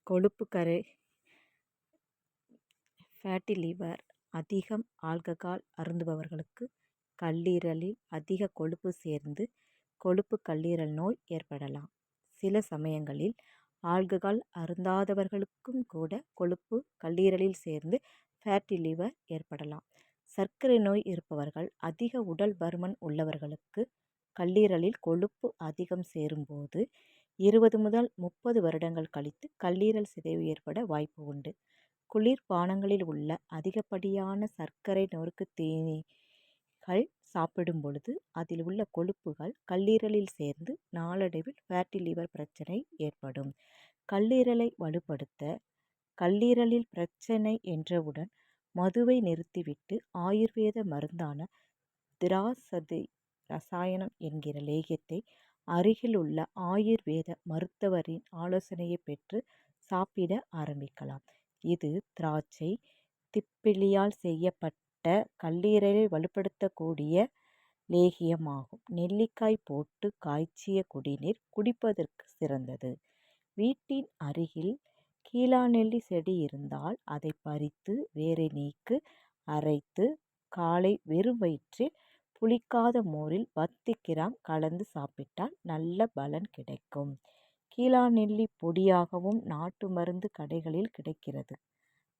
கொழுப்பு கரை fatty liver. அதிகம் ஆல்கஹால் அருந்துபவர்களுக்கு கல்லீரலில் அதிக கொழுப்பு சேர்ந்து கொழுப்பு கல்லீரல் நோய் ஏற்படலாம். சில சமயங்களில் ஆல்கஹால் அருந்தாதவர்களுக்கும் கூட கொழுப்பு கல்லீரலில் சேர்ந்து ஃபேட்டி லிவர் ஏற்படலாம். சர்க்கரை நோய் இருப்பவர்கள், அதிக உடல் பருமன் உள்ளவர்களுக்கு கல்லீரலில் கொழுப்பு அதிகம் சேரும்போது 20 முதல் 30 வருடங்கள் கழித்து கல்லீரல் சிதைவு ஏற்பட வாய்ப்பு உண்டு. குளிர்பானங்களில் உள்ள அதிகப்படியான சர்க்கரை நொறுக்கு தீனிகள் சாப்பிடும் பொழுது அதில் உள்ள கொழுப்புகள் கல்லீரலில் சேர்ந்து நாளடைவில் ஃபேட்டி லிவர் பிரச்சனை ஏற்படும். கல்லீரலை வலுப்படுத்த கல்லீரலில் பிரச்சனை என்றவுடன் மதுவை நிறுத்திவிட்டு ஆயுர்வேத மருந்தான திராசதி ரசாயனம் என்கிற லேகியத்தை அருகிலுள்ள ஆயுர்வேத மருத்துவரின் ஆலோசனையை பெற்று சாப்பிட ஆரம்பிக்கலாம். இது திராட்சை, திப்பிலியால் செய்யப்பட்ட கல்லீரலை வலுப்படுத்தக்கூடிய லேகியமாகும். நெல்லிக்காய் போட்டு காய்ச்சிய குடிநீர் குடிப்பதற்கு சிறந்தது. வீட்டின் அருகில் கீழாநெல்லி செடி இருந்தால் அதை பறித்து வேரை நீக்கி அரைத்து காலை வெறும் வயிற்றில் புளிக்காத மோரில் 10 கிராம் கலந்து சாப்பிட்டால் நல்ல பலன் கிடைக்கும். கீழாநெல்லி பொடியாகவும் நாட்டு மருந்து கடைகளில் கிடைக்கிறது.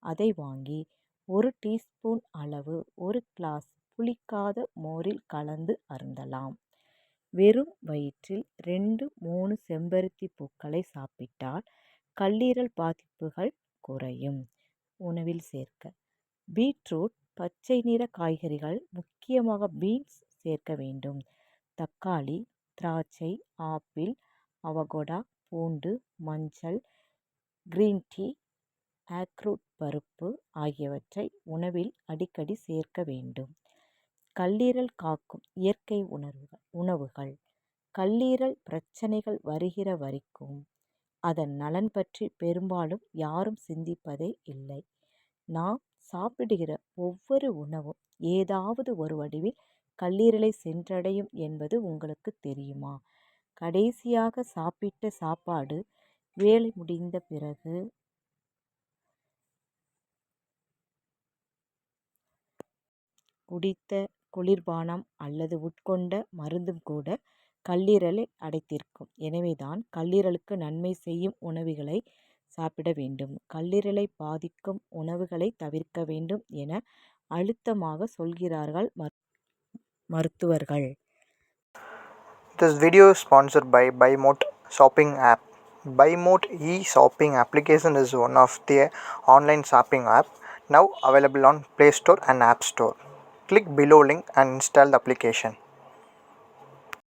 அதை வாங்கி 1 டீஸ்பூன் அளவு 1 கிளாஸ் புளிக்காத மோரில் கலந்து அருந்தலாம். வெறும் வயிற்றில் 2-3 செம்பருத்தி பூக்களை சாப்பிட்டால் கல்லீரல் பாதிப்புகள் குறையும். உணவில் சேர்க்க பீட்ரூட், பச்சை நிற காய்கறிகள், முக்கியமாக பீன்ஸ் சேர்க்க வேண்டும். தக்காளி, திராட்சை, ஆப்பிள், அவகோடா, பூண்டு, மஞ்சள், கிரீன் டீ, ஆக்ரூட் பருப்பு ஆகியவற்றை உணவில் அடிக்கடி சேர்க்க வேண்டும். கல்லீரல் காக்கும் இயற்கை உணவுகள். கல்லீரல் பிரச்சனைகள் வருகிற வரைக்கும் அதன் நலன் பற்றி பெரும்பாலும் யாரும் சிந்திப்பதே இல்லை. நாம் சாப்பிடுகிற ஒவ்வொரு உணவும் ஏதாவது ஒரு வடிவில் கல்லீரலை சென்றடையும் என்பது உங்களுக்கு தெரியுமா? கடைசியாக சாப்பிட்ட சாப்பாடு வேலை முடிந்த பிறகு குடித்த குளிர்பானம் அல்லது உட்கொண்ட மருந்தும் கூட கல்லீரலை அடைத்திருக்கும். எனவேதான் கல்லீரலுக்கு நன்மை செய்யும் உணவுகளை சாப்பிட வேண்டும், கல்லீரலை பாதிக்கும் உணவுகளை தவிர்க்க வேண்டும் என அழுத்தமாக சொல்கிறார்கள் மருத்துவர்கள். This video is sponsored by BuyMote shopping app. BuyMote e-shopping application is one of the online shopping app now available on Play Store and App Store. Click below link and install the application.